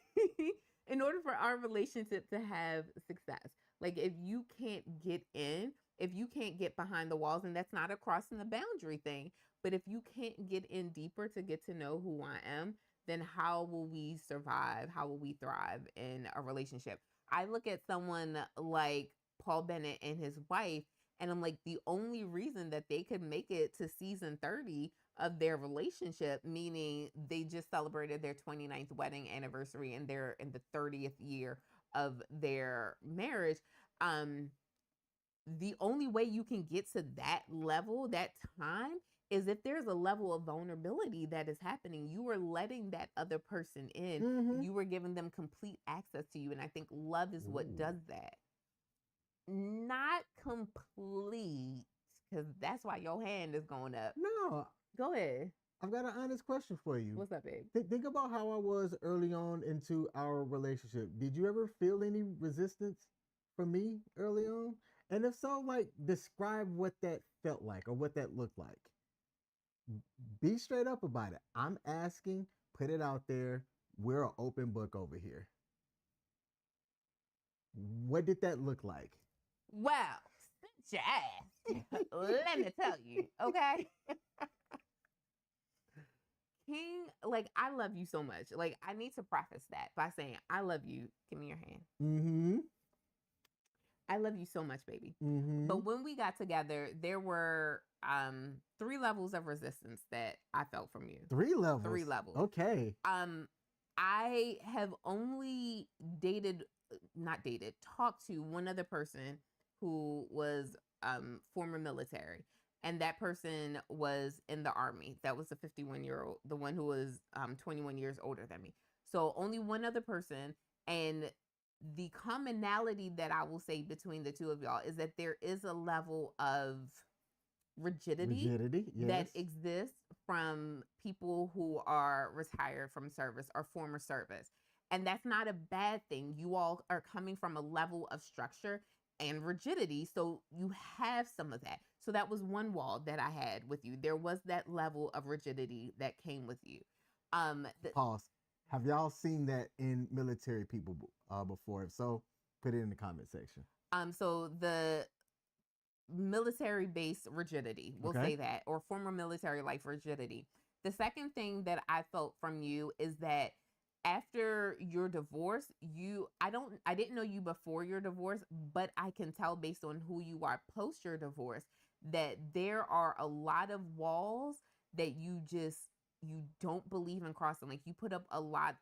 in order for our relationship to have success. Like, if you can't get in, if you can't get behind the walls, and that's not a crossing the boundary thing, but if you can't get in deeper to get to know who I am, then how will we survive? How will we thrive in a relationship? I look at someone like Paul Bennett and his wife, and I'm like, the only reason that they could make it to season 30 of their relationship, meaning they just celebrated their 29th wedding anniversary and they're in the 30th year of their marriage. The only way you can get to that level, that time, is if there's a level of vulnerability that is happening. You are letting that other person in. Mm-hmm. You were giving them complete access to you. And I think love is what does that. Not complete, because that's why your hand is going up. No. Go ahead. I've got an honest question for you. What's up, babe? Think about how I was early on into our relationship. Did you ever feel any resistance from me early on? And if so, like, describe what that felt like or what that looked like. Be straight up about it. I'm asking, put it out there. We're an open book over here. What did that look like? Well, sit your ass. Let me tell you, okay? King, like, I love you so much. Like, I need to preface that by saying, I love you. Give me your hand. Mm-hmm. I love you so much, baby. Mm-hmm. But when we got together, there were 3 levels of resistance that I felt from you. 3 levels? 3 levels. Okay. I have only talked to one other person who was former military. And that person was in the Army. That was the 51-year-old, the one who was 21 years older than me. So only one other person. And the commonality that I will say between the two of y'all is that there is a level of rigidity yes, that exists from people who are retired from service or former service. And that's not a bad thing. You all are coming from a level of structure and rigidity. So you have some of that. So that was one wall that I had with you. There was that level of rigidity that came with you. Pause. Have y'all seen that in military people before? If so, put it in the comment section. So the military-based rigidity, we'll say that, or former military life rigidity. The second thing that I felt from you is that after your divorce, I didn't know you before your divorce, but I can tell based on who you are post your divorce that there are a lot of walls that you don't believe in crossing. Like, you put up a lot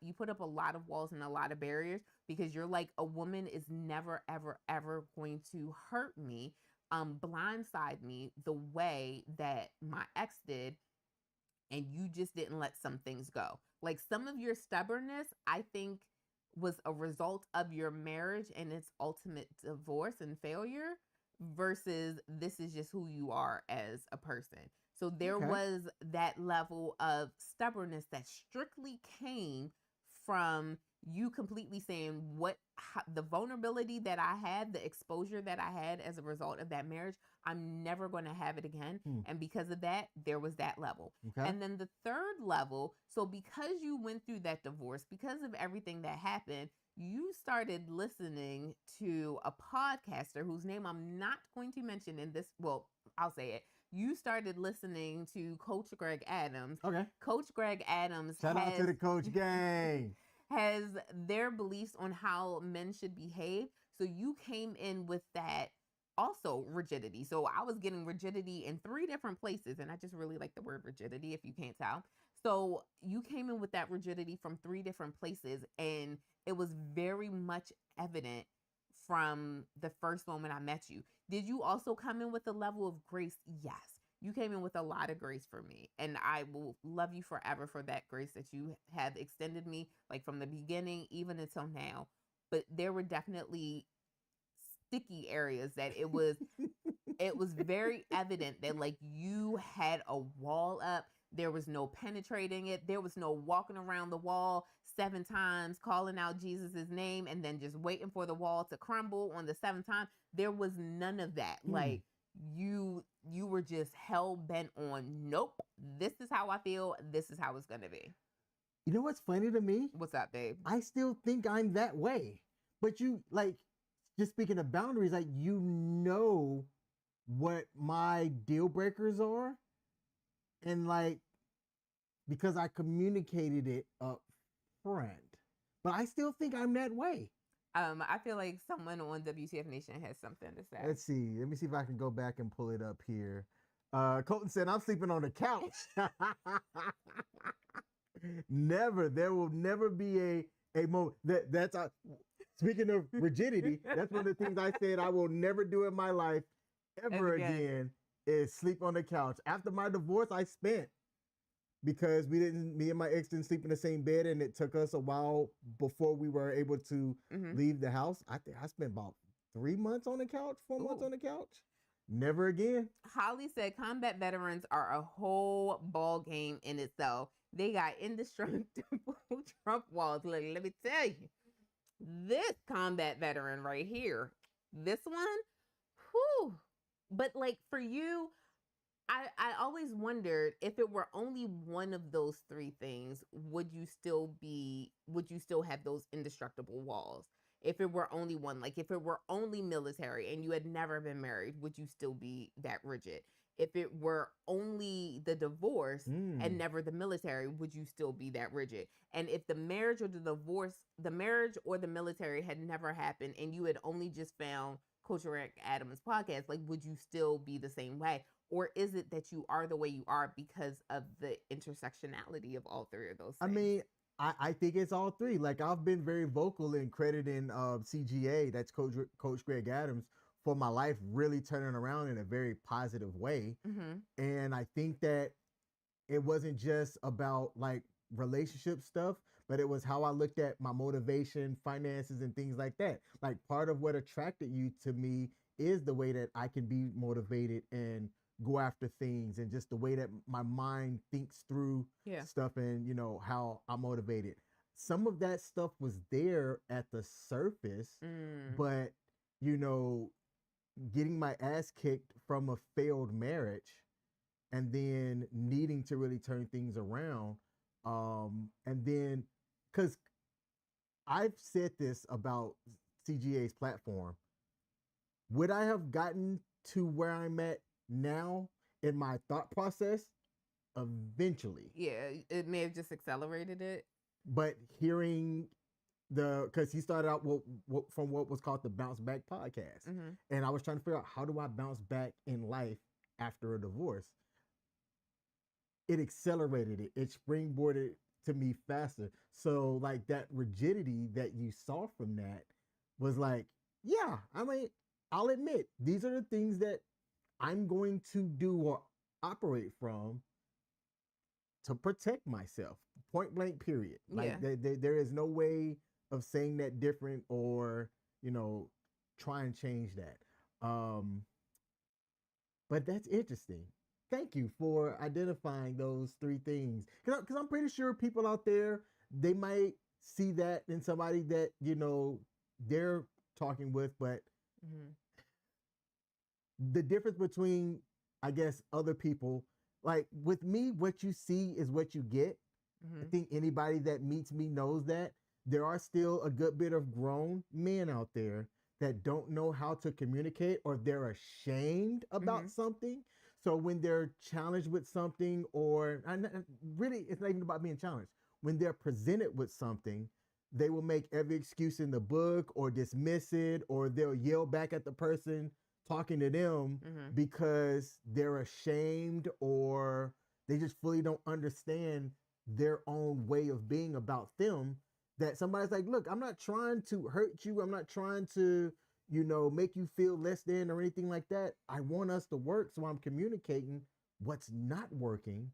of walls and a lot of barriers because you're like, a woman is never, ever, ever going to hurt me, blindside me the way that my ex did. And you just didn't let some things go. Like, some of your stubbornness, I think, was a result of your marriage and its ultimate divorce and failure versus this is just who you are as a person. So there was that level of stubbornness that strictly came from you completely saying the vulnerability that I had, the exposure that I had as a result of that marriage, I'm never going to have it again. Hmm. And because of that, there was that level. Okay. And then the third level, so because you went through that divorce, because of everything that happened, you started listening to a podcaster whose name I'm not going to mention in this. Well, I'll say it. You started listening to Coach Greg Adams. Okay. Coach Greg Adams Shout out to the Coach gang. has their beliefs on how men should behave. So you came in with that also rigidity. So I was getting rigidity in 3 different places. And I just really like the word rigidity, if you can't tell. So you came in with that rigidity from 3 different places. And it was very much evident from the first moment I met you. Did you also come in with a level of grace? Yes. You came in with a lot of grace for me. And I will love you forever for that grace that you have extended me, like from the beginning, even until now. But there were definitely sticky areas that it was very evident that like you had a wall up. There was no penetrating it. There was no walking around the wall 7 times, calling out Jesus's name and then just waiting for the wall to crumble on the 7th time. There was none of that. Like you were just hell bent on, nope, this is how I feel. This is how it's going to be. You know what's funny to me? What's up, babe? I still think I'm that way. But you, like, just speaking of boundaries, like, you know what my deal breakers are. And, like, because I communicated it up front. But I still think I'm that way. I feel like someone on W.T.F Nation has something to say. Let's see. Let me see if I can go back and pull it up here. Colton said, I'm sleeping on the couch. Never. There will never be a moment. That's speaking of rigidity, that's one of the things I said I will never do in my life ever again is sleep on the couch. After my divorce, I spent, because me and my ex didn't sleep in the same bed, and it took us a while before we were able to leave the house. I think I spent about 3 months on the couch, 4 months on the couch. Never again. Holly said combat veterans are a whole ball game in itself. They got indestructible Trump walls. Look, let me tell you, this combat veteran right here, this one, whew. But like for you, I always wondered if it were only one of those 3 things, would you still have those indestructible walls? If it were only one, like if it were only military and you had never been married, would you still be that rigid? If it were only the divorce and never the military, would you still be that rigid? And if the marriage or the military had never happened and you had only just found Coach Rick Adams' podcast, like would you still be the same way? Or is it that you are the way you are because of the intersectionality of all 3 of those things? I mean, I think it's all 3. Like I've been very vocal in crediting CGA, that's Coach Greg Adams, for my life really turning around in a very positive way. And I think that it wasn't just about like relationship stuff, but it was how I looked at my motivation, finances, and things like that. Like part of what attracted you to me is the way that I can be motivated and go after things, and just the way that my mind thinks through stuff, and how I'm motivated. Some of that stuff was there at the surface, but getting my ass kicked from a failed marriage and then needing to really turn things around, and then because I've said this about CGA's platform, would I have gotten to where I'm at now in my thought process? Eventually. Yeah, it may have just accelerated it. But hearing because he started out from what was called the Bounce Back podcast. And I was trying to figure out, how do I bounce back in life after a divorce? It accelerated it. It springboarded to me faster. So like that rigidity that you saw from that was like, yeah, I mean, I'll admit, these are the things that I'm going to do or operate from to protect myself. Point blank, period. Like there is no way of saying that different or, try and change that. But that's interesting. Thank you for identifying those 3 things. Because I'm pretty sure people out there, they might see that in somebody that, they're talking with, but the difference between, I guess, other people, like with me, what you see is what you get. I Mm-hmm. think anybody that meets me knows that there are still a good bit of grown men out there that don't know how to communicate, or they're ashamed Mm-hmm. about something. So when they're challenged with something, or really, it's not even about being challenged. When they're presented with something, they will make every excuse in the book or dismiss it, or they'll yell back at the person talking to them Mm-hmm. because they're ashamed, or they just fully don't understand their own way of being about them. That somebody's like, look, I'm not trying to hurt you. I'm not trying to, make you feel less than or anything like that. I want us to work. So I'm communicating what's not working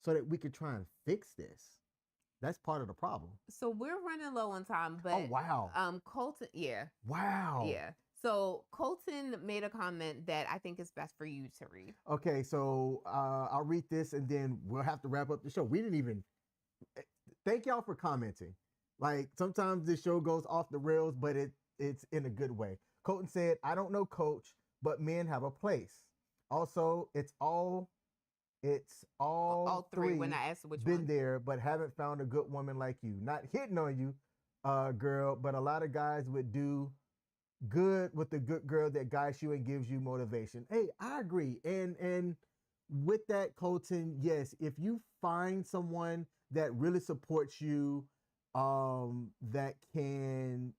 so that we could try and fix this. That's part of the problem. So we're running low on time, Oh, but wow. Colton, yeah, Wow. yeah. So Colton made a comment that I think is best for you to read. Okay, so I'll read this and then we'll have to wrap up the show. We didn't even thank y'all for commenting. Like sometimes this show goes off the rails, but it's in a good way. Colton said, "I don't know, Coach, but men have a place. Also, it's all Three. three When I asked which been one, there, but haven't found a good woman like you. Not hitting on you, girl, but a lot of guys would do good with the good girl that guides you and gives you motivation." Hey, I agree. And with that, Colton, yes, if you find someone that really supports you, that can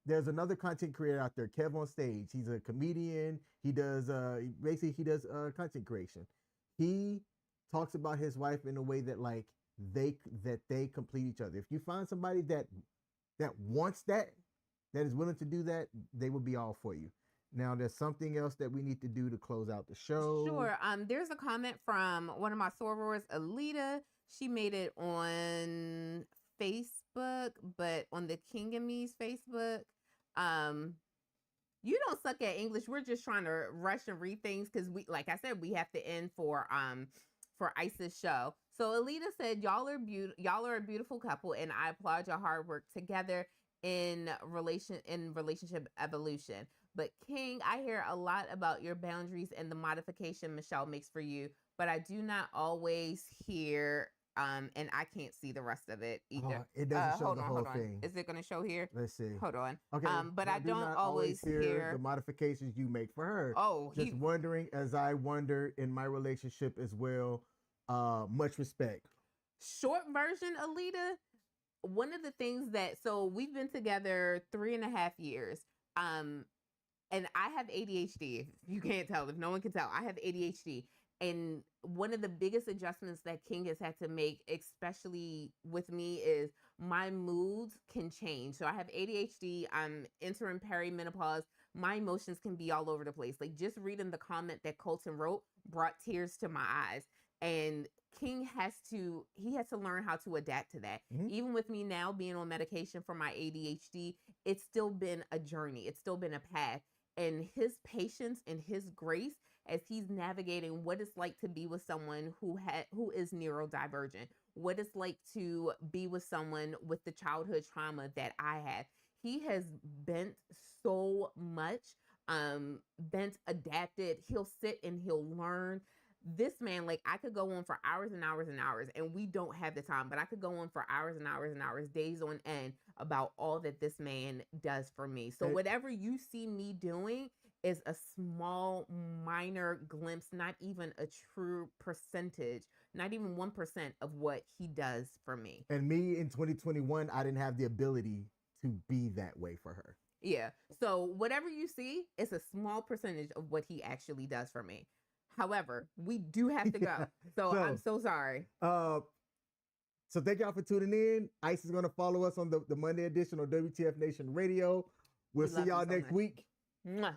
there's another content creator out there, Kev on Stage. He's a comedian. He does content creation. He talks about his wife in a way that like they complete each other. If you find somebody that wants that is willing to do that, they will be all for you. Now, there's something else that we need to do to close out the show. sure. There's a comment from one of my sorors, Alita. She made it on Facebook, but on the King and Me's Facebook. Um, you don't suck at English. We're just trying to rush and read things because we, like I said, we have to end for Isis show. So Alita said, y'all are a beautiful couple, and I applaud your hard work together in relationship evolution. But King, I hear a lot about your boundaries and the modification Michelle makes for you, but I do not always hear and I can't see the rest of it either. It doesn't show Hold the on, whole hold on. thing. Is it gonna show here? Let's see. Hold on. Okay. But I do don't not always hear the modifications you make for her. Oh, Just wondering, as I wonder in my relationship as well. Much respect. Short version, Alita. One of the things that, so we've been together 3.5 years. And I have ADHD. If you can't tell, if no one can tell, I have ADHD. And one of the biggest adjustments that King has had to make, especially with me, is my moods can change. So I have ADHD. I'm entering perimenopause. My emotions can be all over the place. Like just reading the comment that Colton wrote brought tears to my eyes. And King has to learn how to adapt to that. Mm-hmm. Even with me now being on medication for my ADHD, it's still been a journey. It's still been a path. And his patience and his grace as he's navigating what it's like to be with someone who is neurodivergent, what it's like to be with someone with the childhood trauma that I have. He has bent so much, adapted. He'll sit and he'll learn. This man, like I could go on for hours and hours and hours, and we don't have the time, but I could go on for hours and hours and hours, days on end, about all that this man does for me. So whatever you see me doing is a small, minor glimpse, not even a true percentage, not even 1% of what he does for me. And me in 2021, I didn't have the ability to be that way for her. Yeah. So whatever you see is a small percentage of what he actually does for me. However, we do have to go. So I'm so sorry. So thank y'all for tuning in. Ice is going to follow us on the Monday edition of WTF Nation Radio. We'll see y'all next week. Mwah.